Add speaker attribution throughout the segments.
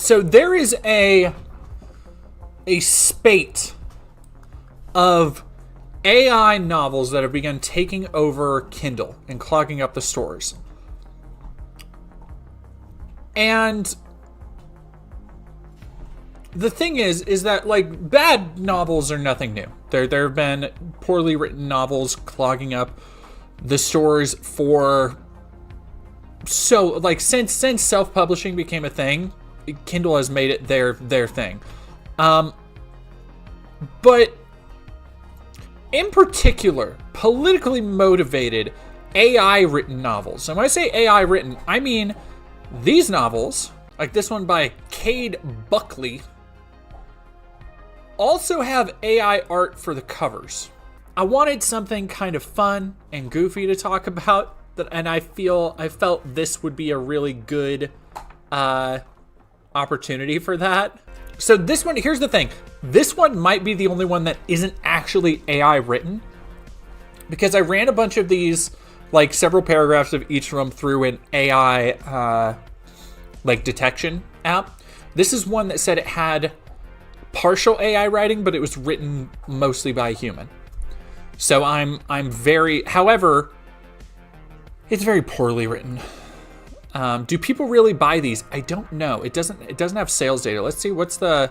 Speaker 1: So there is a spate of AI novels that have begun taking over Kindle and clogging up the stores. And the thing is that, like, bad novels are nothing new. There have been poorly written novels clogging up the stores for since self-publishing became a thing. Kindle has made it their thing. But in particular, politically motivated AI written novels. And when I say AI written, I mean these novels, like this one by Cade Buckley, also have AI art for the covers. I wanted something kind of fun and goofy to talk about, and I felt this would be a really good opportunity for that. So this one, here's the thing. This one might be the only one that isn't actually AI written, because I ran a bunch of these, like several paragraphs of each of them through an AI detection app. This is one that said it had partial AI writing, but it was written mostly by a human. So however, it's very poorly written. Do people really buy these? I don't know. It doesn't have sales data. Let's see, what's the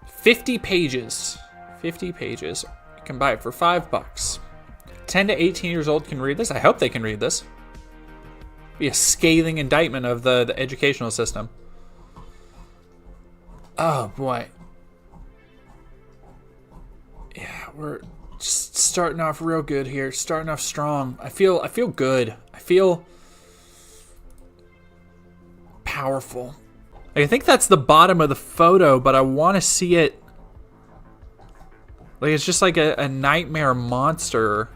Speaker 1: 50 pages. 50 pages. You can buy it for $5. 10 to 18 years old can read this. I hope they can read this. Be a scathing indictment of the educational system. Oh boy. Yeah, we're just starting off real good here. Starting off strong. I feel good. I feel powerful. I think that's the bottom of the photo, but I want to see it. Like, it's just like a nightmare monster.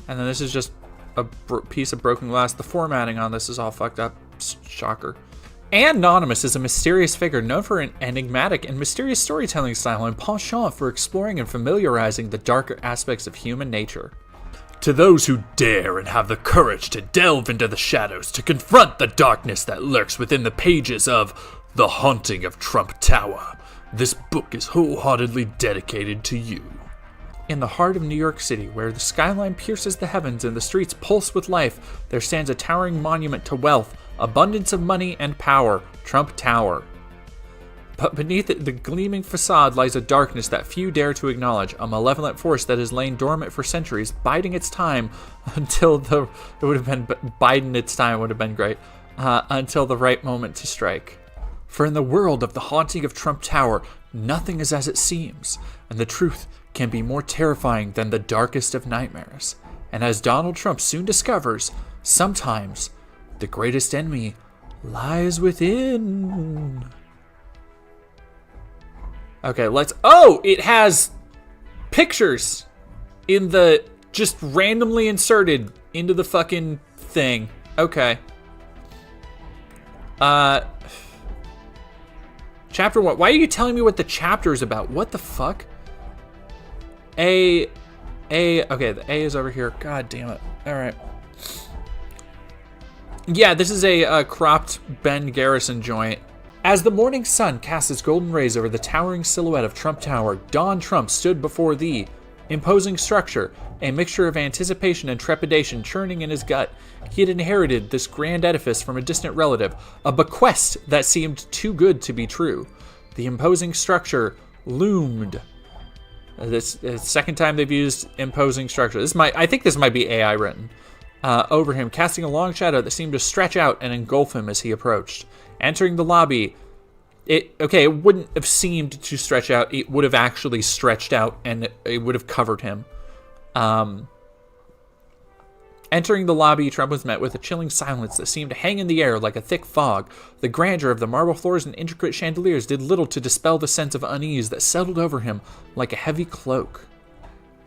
Speaker 1: And then this is just a piece of broken glass. The formatting on this is all fucked up. Shocker. Anonymous is a mysterious figure known for an enigmatic and mysterious storytelling style and penchant for exploring and familiarizing the darker aspects of human nature. To those who dare and have the courage to delve into the shadows, to confront the darkness that lurks within the pages of The Haunting of Trump Tower, this book is wholeheartedly dedicated to you. In the heart of New York City, where the skyline pierces the heavens and the streets pulse with life, there stands a towering monument to wealth, abundance of money and power, Trump Tower. But beneath it, the gleaming facade lies a darkness that few dare to acknowledge, a malevolent force that has lain dormant for centuries, biding its time until biding its time would have been great, until the right moment to strike. For in the world of The Haunting of Trump Tower, nothing is as it seems, and the truth can be more terrifying than the darkest of nightmares. And as Donald Trump soon discovers, sometimes the greatest enemy lies within. Okay, it has pictures in the, just randomly inserted into the fucking thing. Okay. Chapter 1. Why are you telling me what the chapter is about? What the fuck? Okay, the A is over here. God damn it. All right. Yeah, this is a cropped Ben Garrison joint. As the morning sun cast its golden rays over the towering silhouette of Trump Tower, Don Trump stood before the imposing structure, a mixture of anticipation and trepidation churning in his gut. He had inherited this grand edifice from a distant relative, a bequest that seemed too good to be true. The imposing structure loomed. This is the second time they've used imposing structure. I think this might be AI written. Over him, casting a long shadow that seemed to stretch out and engulf him as he approached. Entering the lobby, it wouldn't have seemed to stretch out. It would have actually stretched out, and it would have covered him. Entering the lobby, Trump was met with a chilling silence that seemed to hang in the air like a thick fog. The grandeur of the marble floors and intricate chandeliers did little to dispel the sense of unease that settled over him like a heavy cloak.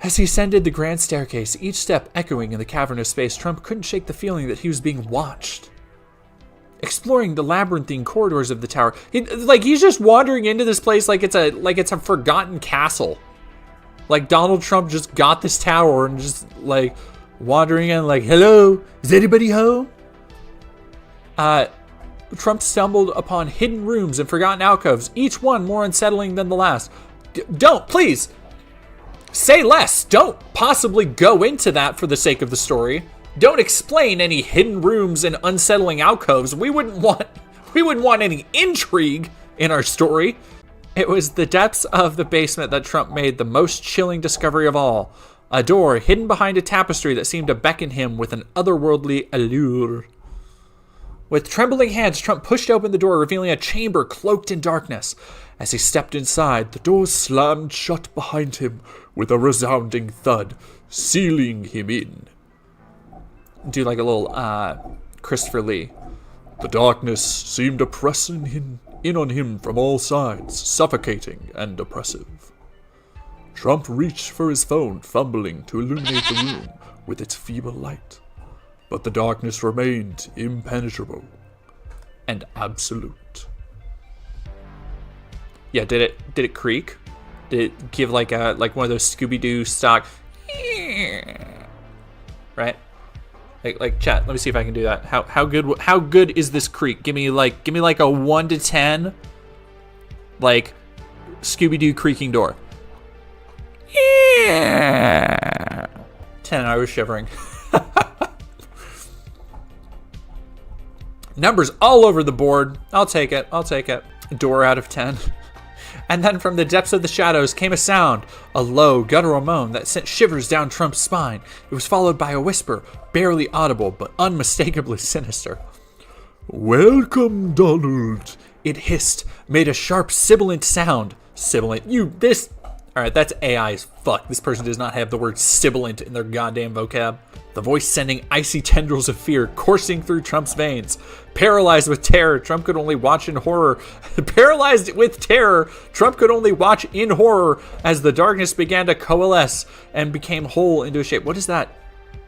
Speaker 1: As he ascended the grand staircase, each step echoing in the cavernous space, Trump couldn't shake the feeling that he was being watched. Exploring the labyrinthine corridors of the tower, he's just wandering into this place like it's a forgotten castle. Like Donald Trump just got this tower and just like wandering in like, hello, is anybody home? Trump stumbled upon hidden rooms and forgotten alcoves, each one more unsettling than the last. Don't, please, say less. Don't possibly go into that for the sake of the story. Don't explain any hidden rooms and unsettling alcoves. We wouldn't want any intrigue in our story. It was the depths of the basement that Trump made the most chilling discovery of all. A door hidden behind a tapestry that seemed to beckon him with an otherworldly allure. With trembling hands, Trump pushed open the door, revealing a chamber cloaked in darkness. As he stepped inside, the door slammed shut behind him with a resounding thud, sealing him in. Do like a little Christopher Lee. The darkness seemed to press in on him from all sides, suffocating and oppressive. Trump reached for his phone, fumbling to illuminate the room with its feeble light. But the darkness remained impenetrable and absolute. Yeah, did it creak? Did it give like one of those Scooby-Doo stock? Right? Like chat. Let me see if I can do that. How good is this creak? Give me like a 1 to 10, like Scooby-Doo creaking door. 10. I was shivering. Numbers all over the board. I'll take it. Door out of 10. And then from the depths of the shadows came a sound, a low, guttural moan that sent shivers down Trump's spine. It was followed by a whisper, barely audible but unmistakably sinister. "Welcome, Donald." It hissed, made a sharp, sibilant sound. Sibilant. Alright, that's AI as fuck. This person does not have the word sibilant in their goddamn vocab. The voice sending icy tendrils of fear coursing through Trump's veins. Paralyzed with terror, Trump could only watch in horror. Trump could only watch in horror as the darkness began to coalesce and became whole into a shape. What is that?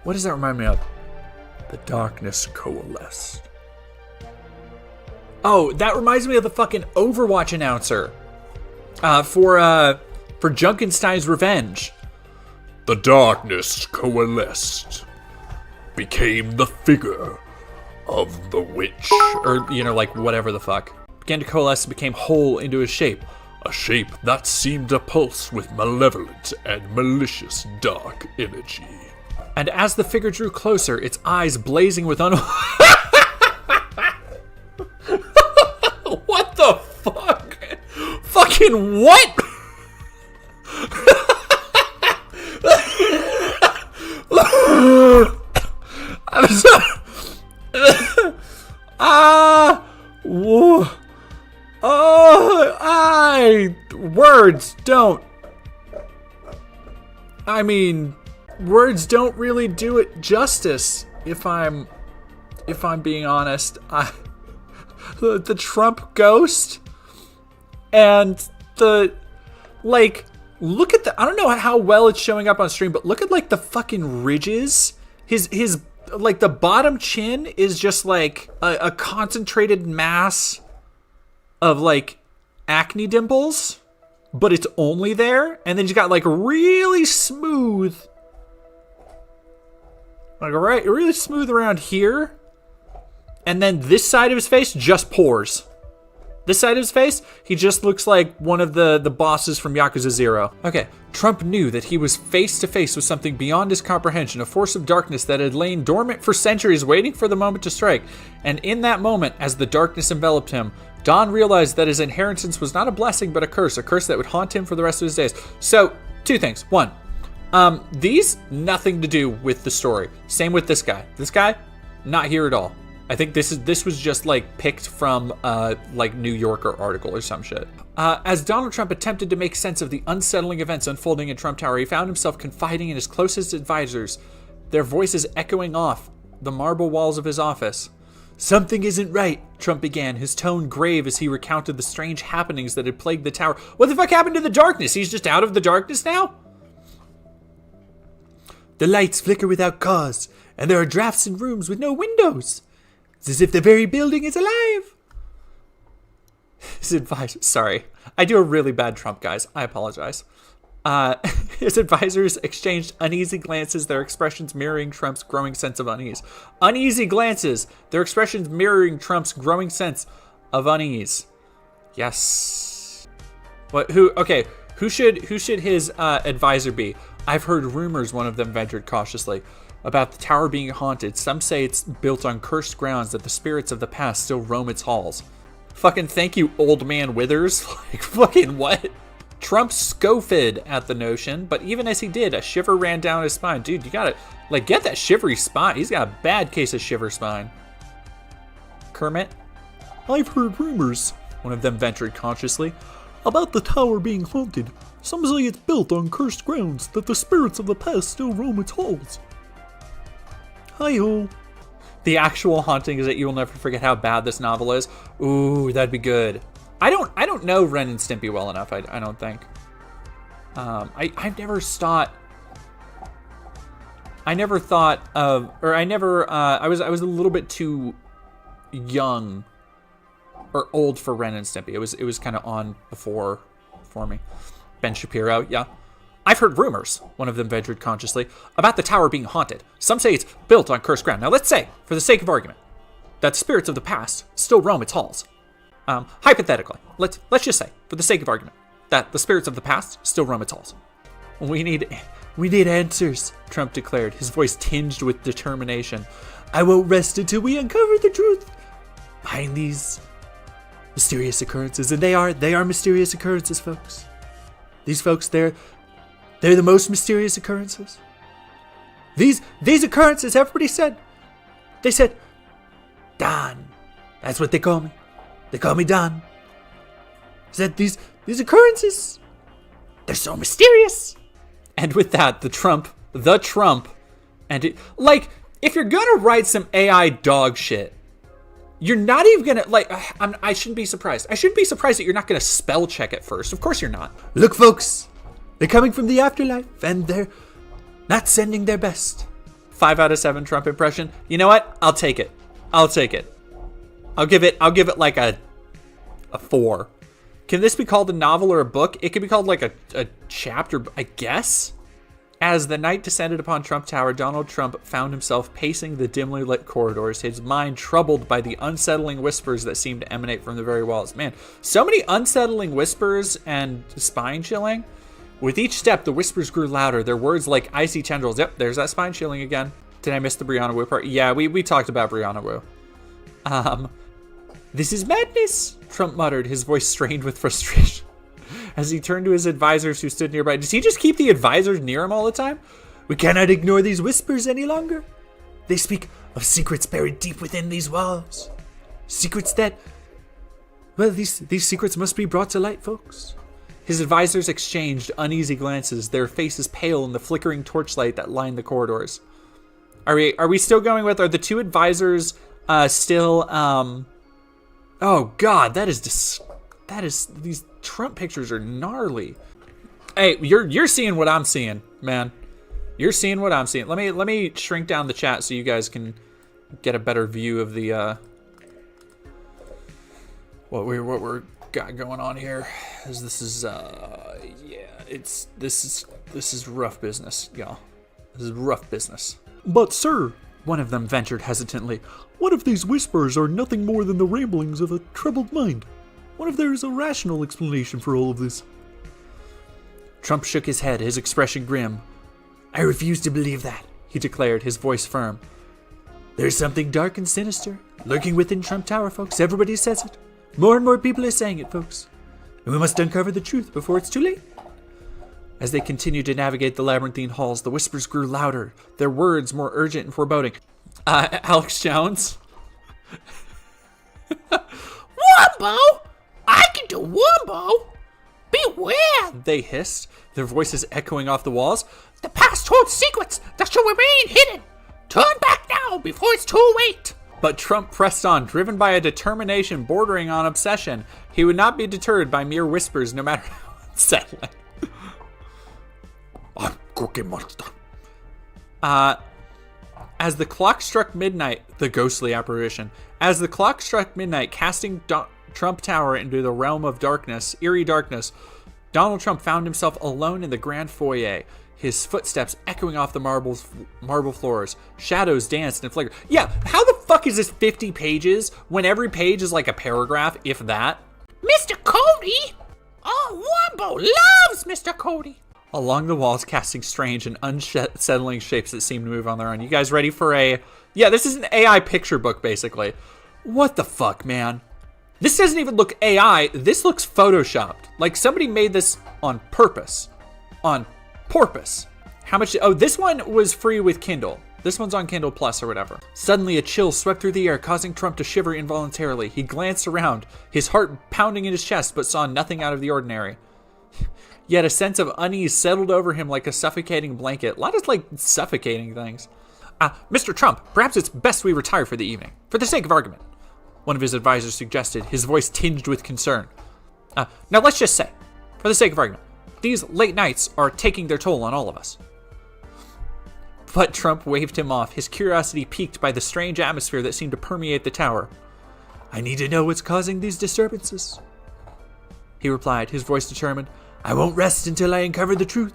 Speaker 1: What does that remind me of? The darkness coalesced. Oh, that reminds me of the fucking Overwatch announcer. For Junkenstein's Revenge. The darkness coalesced, became the figure of the witch. Or, like whatever the fuck. Began to coalesce and became whole into a shape that seemed to pulse with malevolent and malicious dark energy. And as the figure drew closer, its eyes blazing with What the fuck? Fucking what? I'm sorry. Words don't really do it justice. If I'm being honest, the Trump ghost and look at I don't know how well it's showing up on stream, but look at the fucking ridges. His the bottom chin is just like a concentrated mass of acne dimples, but it's only there. And then he's got really smooth, really smooth around here. And then this side of his face just pores. This side of his face, he just looks like one of the bosses from Yakuza 0. Okay, Trump knew that he was face to face with something beyond his comprehension, a force of darkness that had lain dormant for centuries, waiting for the moment to strike. And in that moment, as the darkness enveloped him, Don realized that his inheritance was not a blessing but a curse that would haunt him for the rest of his days. So, two things. One, these, nothing to do with the story. Same with this guy. This guy, not here at all. I think this was just picked from New Yorker article or some shit. As Donald Trump attempted to make sense of the unsettling events unfolding in Trump Tower, he found himself confiding in his closest advisors, their voices echoing off the marble walls of his office. "Something isn't right," Trump began, his tone grave as he recounted the strange happenings that had plagued the tower. What the fuck happened to the darkness? He's just out of the darkness now? "The lights flicker without cause, and there are drafts in rooms with no windows. It's as if the very building is alive." His advisor, sorry. I do a really bad Trump, guys. I apologize. His advisors exchanged uneasy glances, their expressions mirroring Trump's growing sense of unease. Uneasy glances, their expressions mirroring Trump's growing sense of unease. Yes. What? Who? Okay. Who should his advisor be? I've heard rumors, one of them ventured cautiously, about the tower being haunted. Some say it's built on cursed grounds, that the spirits of the past still roam its halls. Fucking thank you, old man Withers. Like, fucking what? Trump scoffed at the notion, but even as he did, a shiver ran down his spine. Dude, you gotta, like, get that shivery spine. He's got a bad case of shiver spine. Kermit? I've heard rumors, one of them ventured consciously, about the tower being haunted. Some say it's built on cursed grounds, that the spirits of the past still roam its halls. Hi-ho. The actual haunting is that you will never forget how bad this novel is. Ooh, that'd be good. I don't know Ren and Stimpy well enough, I don't think. I've never thought of, or I was a little bit too young or old for Ren and Stimpy. It was kind of on before for me. Ben Shapiro, yeah. I've heard rumors, one of them ventured consciously, about the tower being haunted. Some say it's built on cursed ground. Now let's say, for the sake of argument, that the spirits of the past still roam its halls. Hypothetically, let's just say, for the sake of argument, that the spirits of the past still roam its halls. We need answers, Trump declared, his voice tinged with determination. I won't rest until we uncover the truth behind these mysterious occurrences. And they are mysterious occurrences, folks. These folks, they're the most mysterious occurrences. These occurrences, everybody said. They said, Don. That's what they call me. They call me Don. Said these occurrences, they're so mysterious. And with that, the Trump, and it, like, if you're gonna write some AI dog shit, you're not even gonna, like, I shouldn't be surprised. I shouldn't be surprised that you're not gonna spell check it first. Of course you're not. Look, folks, they're coming from the afterlife, and they're not sending their best. 5 out of 7 Trump impression. You know what? I'll take it. I'll give it like a 4. Can this be called a novel or a book? It could be called like a chapter, I guess. As the night descended upon Trump Tower, Donald Trump found himself pacing the dimly lit corridors, his mind troubled by the unsettling whispers that seemed to emanate from the very walls. Man, so many unsettling whispers and spine chilling. With each step, the whispers grew louder, their words like icy tendrils. Yep, there's that spine chilling again. Did I miss the Brianna Wu part? Yeah, we talked about Brianna Wu. This is madness, Trump muttered, his voice strained with frustration. As he turned to his advisors who stood nearby. Does he just keep the advisors near him all the time? We cannot ignore these whispers any longer. They speak of secrets buried deep within these walls. Secrets that, well, these secrets must be brought to light, folks. His advisors exchanged uneasy glances, their faces pale in the flickering torchlight that lined the corridors. Are we still going with, are the two advisors still, oh God, these Trump pictures are gnarly. Hey, you're seeing what I'm seeing, man. You're seeing what I'm seeing. Let me shrink down the chat so you guys can get a better view of the what we're got going on here. This is this is rough business, y'all. This is rough business. But sir, one of them ventured hesitantly, what if these whispers are nothing more than the ramblings of a troubled mind? What if there is a rational explanation for all of this? Trump shook his head, his expression grim. I refuse to believe that, he declared, his voice firm. There's something dark and sinister lurking within Trump Tower, folks. Everybody says it. More and more people are saying it, folks. And we must uncover the truth before it's too late. As they continued to navigate the labyrinthine halls, the whispers grew louder, their words more urgent and foreboding. Alex Jones? Wumbo! I can do Wumbo! Beware! They hissed, their voices echoing off the walls. The past holds secrets that shall remain hidden. Turn back now before it's too late. But Trump pressed on, driven by a determination bordering on obsession. He would not be deterred by mere whispers, no matter how unsettling. I'm Cookie Monster. As the clock struck midnight, the ghostly apparition. As the clock struck midnight, casting Trump Tower into the realm of darkness, eerie darkness, Donald Trump found himself alone in the grand foyer, his footsteps echoing off the marble floors. Shadows danced and flickered. Yeah, how the fuck is this 50 pages when every page is like a paragraph, if that?
Speaker 2: Mr. Cody! Oh, Wombo loves Mr. Cody!
Speaker 1: Along the walls, casting strange and unsettling shapes that seem to move on their own. You guys ready for a... Yeah, this is an AI picture book, basically. What the fuck, man? This doesn't even look AI. This looks photoshopped. Like somebody made this on purpose. On porpoise. How much? Oh, this one was free with Kindle. This one's on Kindle Plus or whatever. Suddenly, a chill swept through the air, causing Trump to shiver involuntarily. He glanced around, his heart pounding in his chest, but saw nothing out of the ordinary. Yet a sense of unease settled over him like a suffocating blanket. A lot of, like, suffocating things. Mr. Trump, perhaps it's best we retire for the evening, for the sake of argument, one of his advisors suggested, his voice tinged with concern. Now let's just say, for the sake of argument, these late nights are taking their toll on all of us. But Trump waved him off, his curiosity piqued by the strange atmosphere that seemed to permeate the tower. I need to know what's causing these disturbances, he replied, his voice determined. I won't rest until I uncover the truth.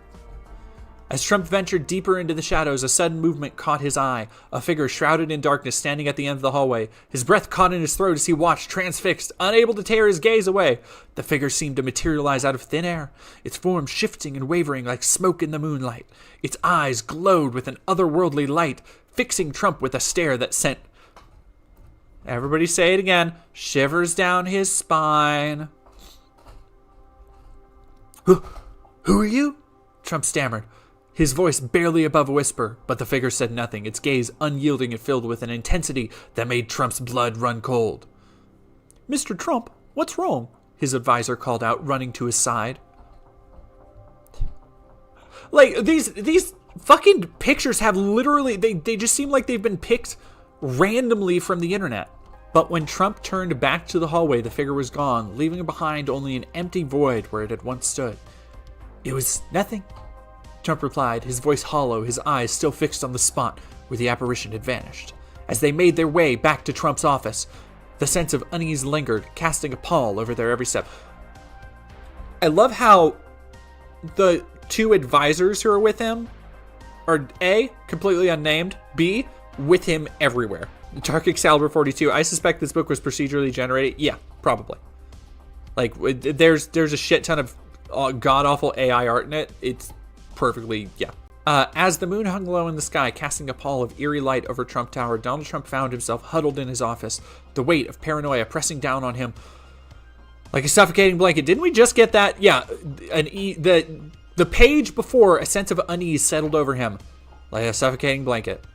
Speaker 1: As Trump ventured deeper into the shadows, a sudden movement caught his eye. A figure shrouded in darkness standing at the end of the hallway. His breath caught in his throat as he watched, transfixed, unable to tear his gaze away. The figure seemed to materialize out of thin air, its form shifting and wavering like smoke in the moonlight. Its eyes glowed with an otherworldly light, fixing Trump with a stare that sent... Everybody say it again. Shivers down his spine. Who are you? Trump stammered, his voice barely above a whisper, but the figure said nothing, its gaze unyielding and filled with an intensity that made Trump's blood run cold. Mr. Trump, what's wrong? His advisor called out, running to his side. Like, these fucking pictures have literally, they just seem like they've been picked randomly from the internet. But when Trump turned back to the hallway, the figure was gone, leaving behind only an empty void where it had once stood. It was nothing, Trump replied, his voice hollow, his eyes still fixed on the spot where the apparition had vanished. As they made their way back to Trump's office, the sense of unease lingered, casting a pall over their every step. I love how the two advisors who are with him are A, completely unnamed, B, with him everywhere. Dark Excalibur 42, I suspect this book was procedurally generated. Yeah, probably. Like, there's a shit ton of god-awful AI art in it. It's perfectly, yeah. As the moon hung low in the sky, casting a pall of eerie light over Trump Tower, Donald Trump found himself huddled in his office, the weight of paranoia pressing down on him like a suffocating blanket. Didn't we just get that? Yeah, the page before, a sense of unease settled over him like a suffocating blanket.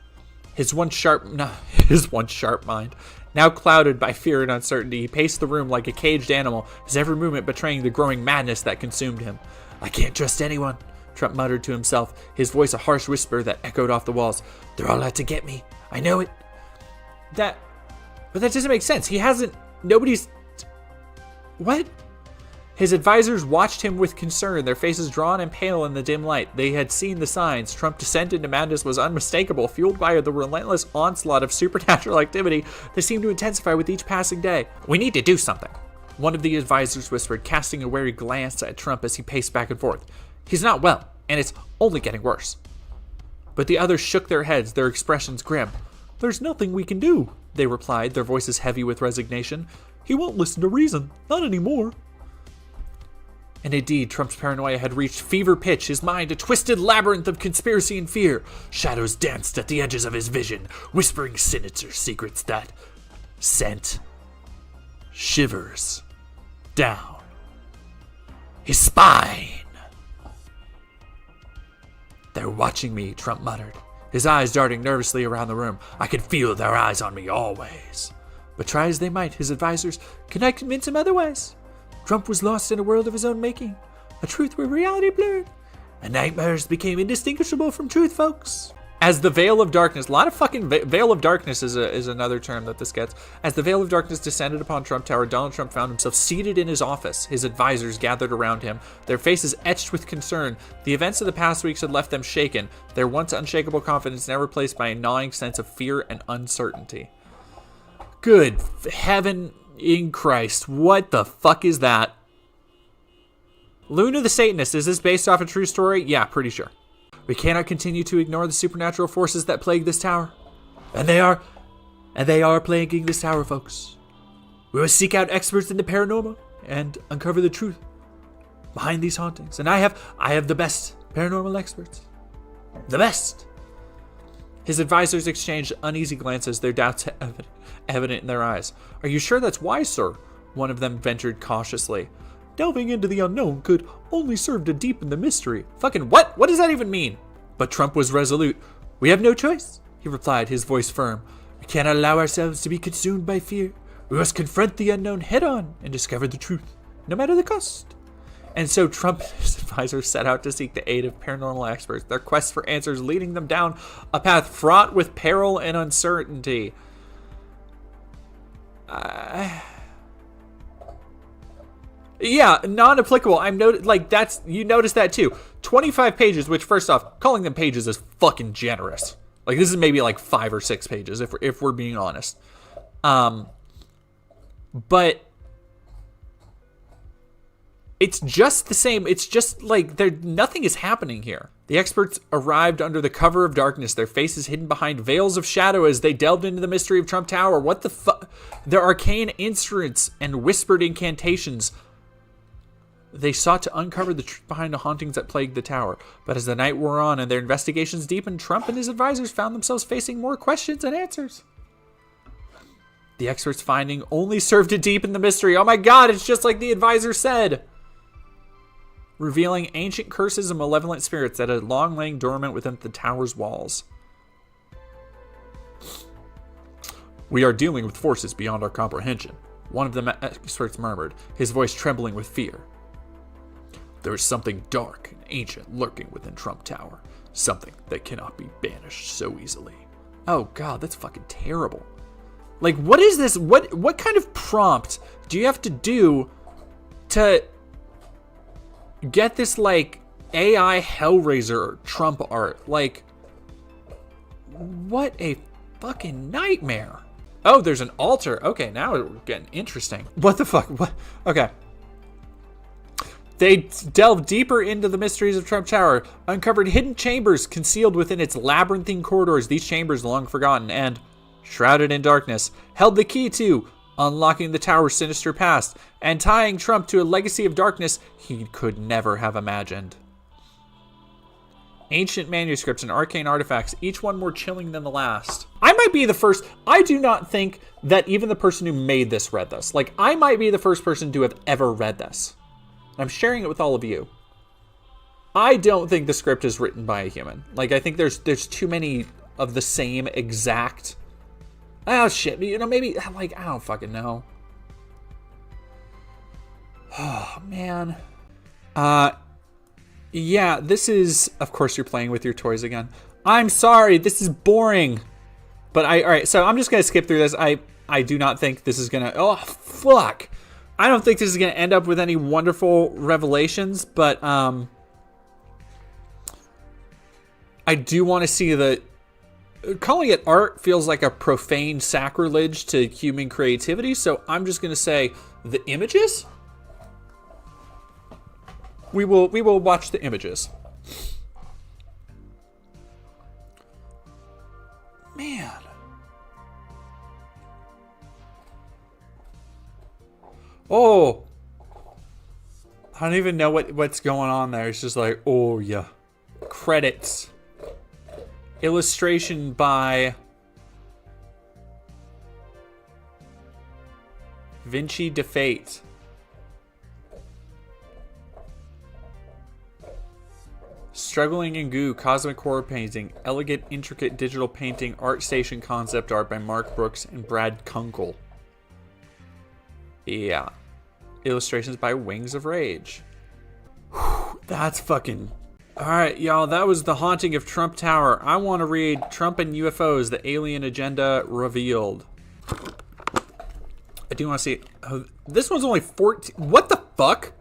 Speaker 1: His once sharp mind, now clouded by fear and uncertainty, he paced the room like a caged animal, his every movement betraying the growing madness that consumed him. I can't trust anyone, Trump muttered to himself, his voice a harsh whisper that echoed off the walls. They're all out to get me. I know it. But that doesn't make sense. Nobody's... What? His advisors watched him with concern, their faces drawn and pale in the dim light. They had seen the signs. Trump's descent into madness was unmistakable, fueled by the relentless onslaught of supernatural activity that seemed to intensify with each passing day. We need to do something, one of the advisors whispered, casting a wary glance at Trump as he paced back and forth. He's not well, and it's only getting worse. But the others shook their heads, their expressions grim. There's nothing we can do, they replied, their voices heavy with resignation. He won't listen to reason, not anymore. And indeed, Trump's paranoia had reached fever pitch, his mind a twisted labyrinth of conspiracy and fear. Shadows danced at the edges of his vision, whispering sinister secrets that sent shivers down his spine. They're watching me, Trump muttered, his eyes darting nervously around the room. I could feel their eyes on me always. But try as they might, his advisors could not convince him otherwise. Trump was lost in a world of his own making, a truth where reality blurred, and nightmares became indistinguishable from truth, folks. As the veil of darkness, a lot of fucking veil of darkness is another term that this gets. As the veil of darkness descended upon Trump Tower, Donald Trump found himself seated in his office, his advisors gathered around him, their faces etched with concern. The events of the past weeks had left them shaken, their once unshakable confidence now replaced by a gnawing sense of fear and uncertainty. Good heaven in Christ, what the fuck is that? Luna the Satanist, is this based off a true story? Yeah, pretty sure. We cannot continue to ignore the supernatural forces that plague this tower. And they are plaguing this tower, folks. We will seek out experts in the paranormal and uncover the truth behind these hauntings. And I have the best paranormal experts. The best. His advisors exchanged uneasy glances, their doubts evident in their eyes. Are you sure that's wise, sir? One of them ventured cautiously. Delving into the unknown could only serve to deepen the mystery. Fucking what? What does that even mean? But Trump was resolute. We have no choice, he replied, his voice firm. We cannot allow ourselves to be consumed by fear. We must confront the unknown head on and discover the truth, no matter the cost. And so Trump and his advisors set out to seek the aid of paranormal experts, their quest for answers leading them down a path fraught with peril and uncertainty. Yeah, non-applicable. You noticed that too. 25 pages, which first off, calling them pages is fucking generous. Like, this is maybe like 5 or 6 pages if we're being honest. But it's just the same. It's just like nothing is happening here. The experts arrived under the cover of darkness, their faces hidden behind veils of shadow as they delved into the mystery of Trump Tower. What the fuck? Their arcane instruments and whispered incantations. They sought to uncover the truth behind the hauntings that plagued the tower. But as the night wore on and their investigations deepened, Trump and his advisors found themselves facing more questions than answers. The experts' finding only served to deepen the mystery. Oh my god, it's just like the advisor said. Revealing ancient curses and malevolent spirits that had long lain dormant within the tower's walls. We are dealing with forces beyond our comprehension, one of the experts murmured, his voice trembling with fear. There is something dark and ancient lurking within Trump Tower, something that cannot be banished so easily. Oh god, that's fucking terrible. Like, what is this? What kind of prompt do you have to do to get this, like, AI Hellraiser Trump art? Like, what a fucking nightmare. Oh, there's an altar. Okay, now we're getting interesting. What the fuck? What? Okay. They delved deeper into the mysteries of Trump Tower, uncovered hidden chambers concealed within its labyrinthine corridors. These chambers, long forgotten and shrouded in darkness, held the key to unlocking the tower's sinister past and tying Trump to a legacy of darkness he could never have imagined. Ancient manuscripts and arcane artifacts, each one more chilling than the last. I might be the first. I do not think that even the person who made this read this. Like, I might be the first person to have ever read this. I'm sharing it with all of you. I don't think the script is written by a human. Like, I think there's too many of the same exact. Oh shit, you know, maybe, like, I don't fucking know. Oh man. Yeah, this is, of course you're playing with your toys again. I'm sorry, this is boring. But alright, so I'm just gonna skip through this. I do not think this is gonna, oh fuck. I don't think this is gonna end up with any wonderful revelations, but I do want to see the, calling it art feels like a profane sacrilege to human creativity, so I'm just gonna say the images. We will watch the images. Man. Oh. I don't even know what's going on there. It's just like, oh yeah. Credits. Illustration by Vinci de Fate. Struggling in Goo, Cosmic Horror Painting, Elegant Intricate Digital Painting, Art Station Concept Art by Mark Brooks and Brad Kunkel. Yeah. Illustrations by Wings of Rage. Whew, that's fucking... Alright, y'all, that was The Haunting of Trump Tower. I want to read Trump and UFOs, The Alien Agenda Revealed. I do want to see... Oh, this one's only 14... What the fuck?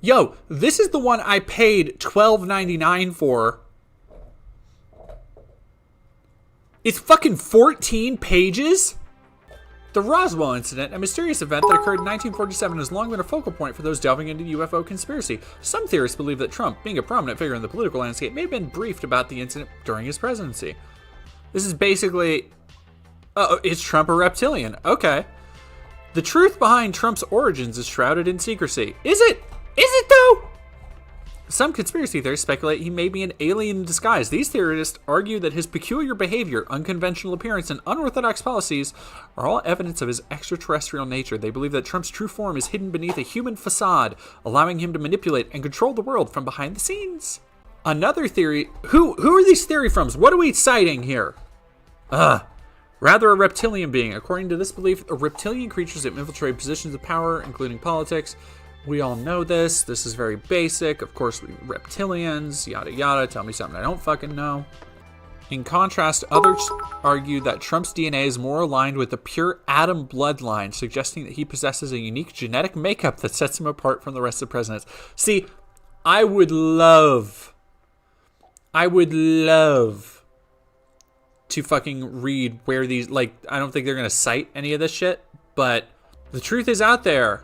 Speaker 1: Yo, this is the one I paid $12.99 for. It's fucking 14 pages? The Roswell incident, a mysterious event that occurred in 1947, has long been a focal point for those delving into UFO conspiracy. Some theorists believe that Trump, being a prominent figure in the political landscape, may have been briefed about the incident during his presidency. This is basically... is Trump a reptilian? Okay. The truth behind Trump's origins is shrouded in secrecy. Is it? Is it though? Some conspiracy theorists speculate he may be an alien in disguise. These theorists argue that his peculiar behavior, unconventional appearance, and unorthodox policies are all evidence of his extraterrestrial nature. They believe that Trump's true form is hidden beneath a human facade, allowing him to manipulate and control the world from behind the scenes. Another theory... Who are these theory from's? What are we citing here? Rather a reptilian being. According to this belief, reptilian creatures have infiltrated positions of power, including politics. We all know this. This is very basic. Of course, reptilians, yada yada. Tell me something I don't fucking know. In contrast, others argue that Trump's DNA is more aligned with the pure Adam bloodline, suggesting that he possesses a unique genetic makeup that sets him apart from the rest of presidents. See, I would love to fucking read where these, like, I don't think they're going to cite any of this shit, but the truth is out there.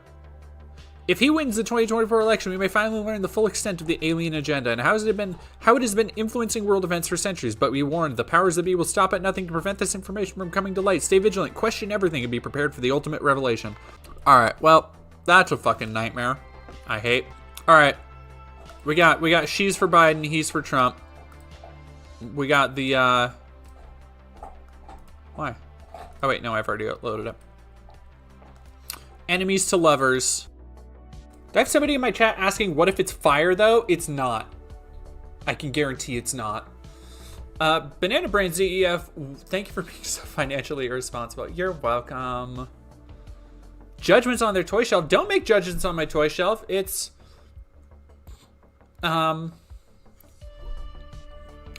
Speaker 1: If he wins the 2024 election, we may finally learn the full extent of the alien agenda and how it has been influencing world events for centuries. But we warned, the powers that be will stop at nothing to prevent this information from coming to light. Stay vigilant, question everything, and be prepared for the ultimate revelation. Alright, well, that's a fucking nightmare. I hate. Alright. We got she's for Biden, he's for Trump. We got the, Why? Oh wait, no, I've already loaded it. Enemies to lovers. Do I have somebody in my chat asking, what if it's fire, though? It's not. I can guarantee it's not. Banana Brain ZEF, thank you for being so financially irresponsible. You're welcome. Judgments on their toy shelf. Don't make judgments on my toy shelf. It's... I'm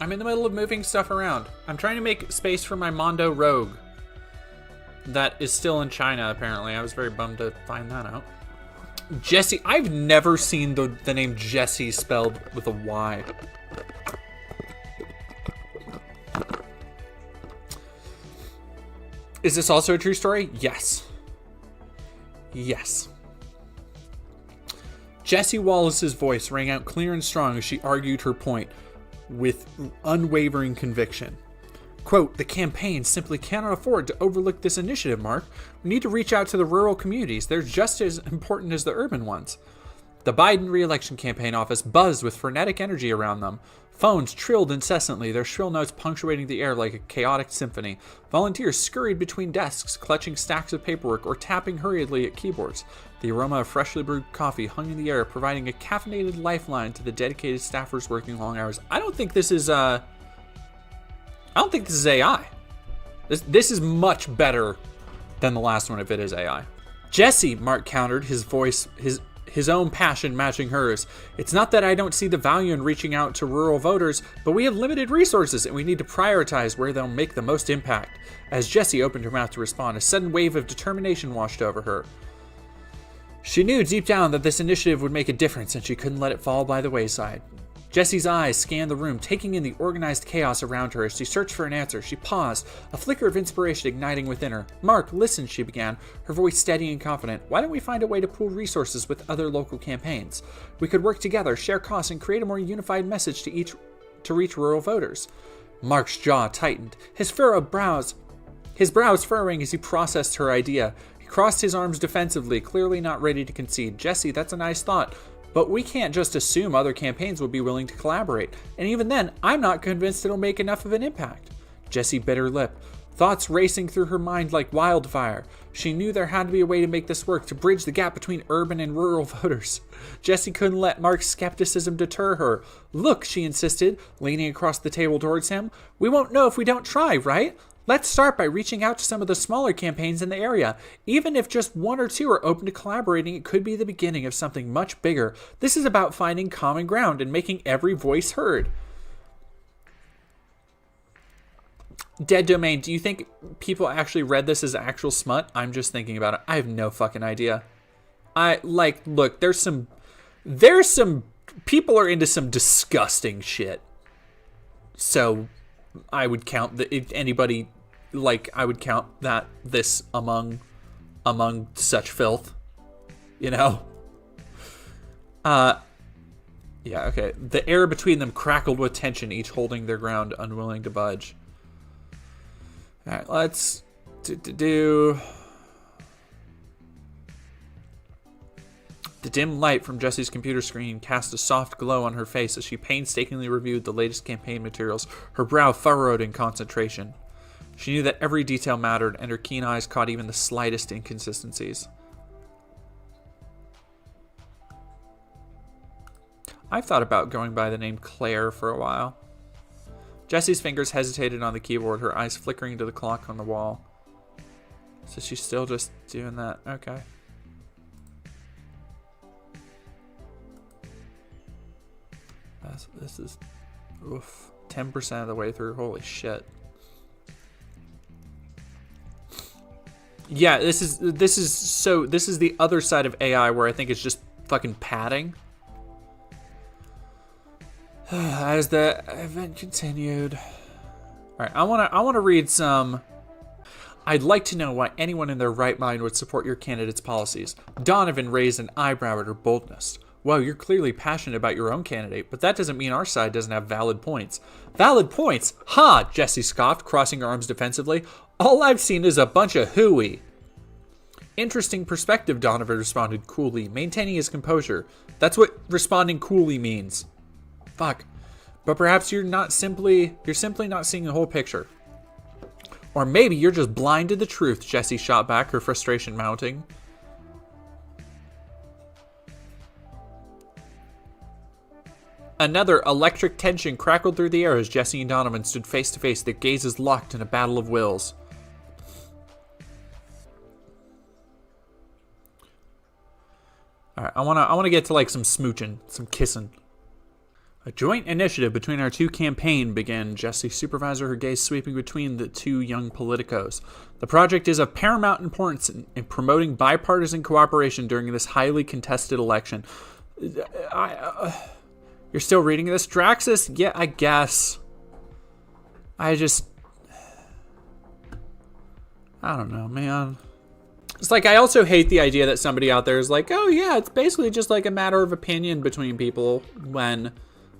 Speaker 1: in the middle of moving stuff around. I'm trying to make space for my Mondo Rogue. That is still in China, apparently. I was very bummed to find that out. Jesse, I've never seen the name Jesse spelled with a Y. Is this also a true story? Yes. Yes. Jesse Wallace's voice rang out clear and strong as she argued her point with unwavering conviction. Quote, the campaign simply cannot afford to overlook this initiative, Mark. We need to reach out to the rural communities. They're just as important as the urban ones. The Biden re-election campaign office buzzed with frenetic energy around them. Phones trilled incessantly, their shrill notes punctuating the air like a chaotic symphony. Volunteers scurried between desks, clutching stacks of paperwork or tapping hurriedly at keyboards. The aroma of freshly brewed coffee hung in the air, providing a caffeinated lifeline to the dedicated staffers working long hours. I don't think this is AI. This is much better than the last one if it is AI. Jesse, Mark countered, his voice, his own passion matching hers. It's not that I don't see the value in reaching out to rural voters, but we have limited resources and we need to prioritize where they'll make the most impact. As Jesse opened her mouth to respond, a sudden wave of determination washed over her. She knew deep down that this initiative would make a difference and she couldn't let it fall by the wayside. Jesse's eyes scanned the room, taking in the organized chaos around her. As she searched for an answer, she paused, a flicker of inspiration igniting within her. Mark, listen, she began, her voice steady and confident. Why don't we find a way to pool resources with other local campaigns? We could work together, share costs, and create a more unified message to reach rural voters. Mark's jaw tightened, his brows furrowing as he processed her idea. He crossed his arms defensively, clearly not ready to concede. Jesse, that's a nice thought. But we can't just assume other campaigns will be willing to collaborate. And even then, I'm not convinced it'll make enough of an impact. Jessie bit her lip, thoughts racing through her mind like wildfire. She knew there had to be a way to make this work, to bridge the gap between urban and rural voters. Jessie couldn't let Mark's skepticism deter her. Look, she insisted, leaning across the table towards him. We won't know if we don't try, right? Let's start by reaching out to some of the smaller campaigns in the area. Even if just one or two are open to collaborating, it could be the beginning of something much bigger. This is about finding common ground and making every voice heard. Dead Domain, do you think people actually read this as actual smut? I'm just thinking about it. I have no fucking idea. Look, there's some people are into some disgusting shit. So I would count that if anybody like, I would count this among such filth, you know? Yeah, okay. The air between them crackled with tension, each holding their ground, unwilling to budge. Alright, let's do... The dim light from Jessie's computer screen cast a soft glow on her face as she painstakingly reviewed the latest campaign materials, her brow furrowed in concentration. She knew that every detail mattered, and her keen eyes caught even the slightest inconsistencies. I've thought about going by the name Claire for a while. Jessie's fingers hesitated on the keyboard, her eyes flickering to the clock on the wall. So she's still just doing that. Okay. This is 10% of the way through. Holy shit. Yeah, this is the other side of AI where I think it's just fucking padding. As the event continued. Alright, I wanna read some. I'd like to know why anyone in their right mind would support your candidate's policies. Donovan raised an eyebrow at her boldness. Well, you're clearly passionate about your own candidate, but that doesn't mean our side doesn't have valid points. Valid points? Ha! Jessie scoffed, crossing her arms defensively. All I've seen is a bunch of hooey. Interesting perspective, Donovan responded coolly, maintaining his composure. That's what responding coolly means. Fuck. But perhaps you're simply not seeing the whole picture. Or maybe you're just blind to the truth, Jessie shot back, her frustration mounting. Another electric tension crackled through the air as Jessie and Donovan stood face to face, their gazes locked in a battle of wills. Alright, I wanna get to like some smooching, some kissing. A joint initiative between our two campaign began, Jessie supervisor, her gaze sweeping between the two young politicos. The project is of paramount importance in promoting bipartisan cooperation during this highly contested election. You're still reading this, Draxus? Yeah, I guess. I don't know, man. It's like, I also hate the idea that somebody out there is like, oh yeah, it's basically just like a matter of opinion between people, when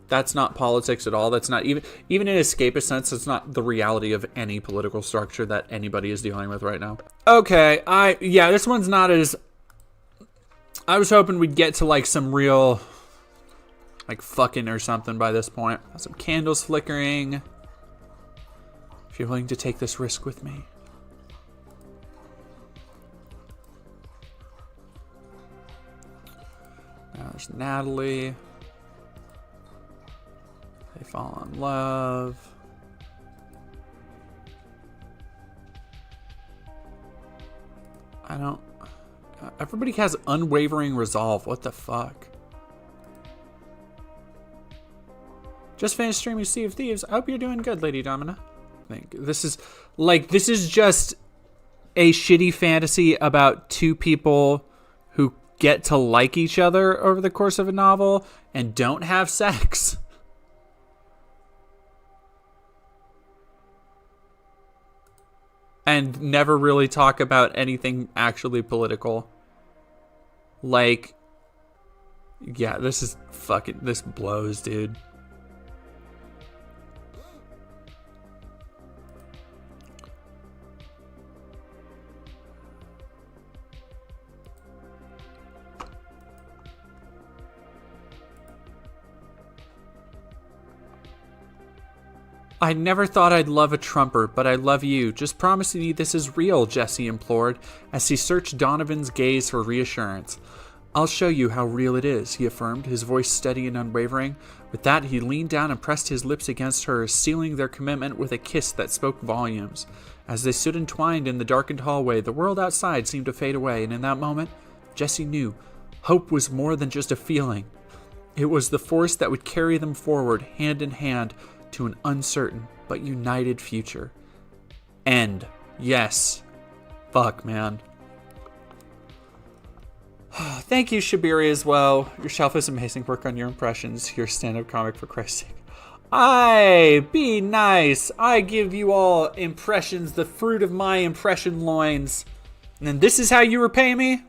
Speaker 1: that's not politics at all. That's not even in an escapist sense, it's not the reality of any political structure that anybody is dealing with right now. Okay, yeah, this one's not as... I was hoping we'd get to like some real... like fucking or something by this point. Some candles flickering. If you're willing to take this risk with me. Now there's Natalie. They fall in love. I don't... everybody has unwavering resolve. What the fuck? Just finished streaming Sea of Thieves. I hope you're doing good, Lady Domina. I think this is just a shitty fantasy about two people who get to like each other over the course of a novel and don't have sex. And never really talk about anything actually political. Like, yeah, this blows, dude. I never thought I'd love a Trumper, but I love you. Just promise me this is real, Jessie implored, as he searched Donovan's gaze for reassurance. I'll show you how real it is, he affirmed, his voice steady and unwavering. With that, he leaned down and pressed his lips against hers, sealing their commitment with a kiss that spoke volumes. As they stood entwined in the darkened hallway, the world outside seemed to fade away, and in that moment, Jessie knew hope was more than just a feeling. It was the force that would carry them forward, hand in hand, to an uncertain but united future. End. Yes. Fuck, man. Thank you, Shabiri, as well. Your shelf is amazing work on your impressions. Your stand-up comic, for Christ's sake. Aye, be nice. I give you all impressions, the fruit of my impression loins. And then this is how you repay me?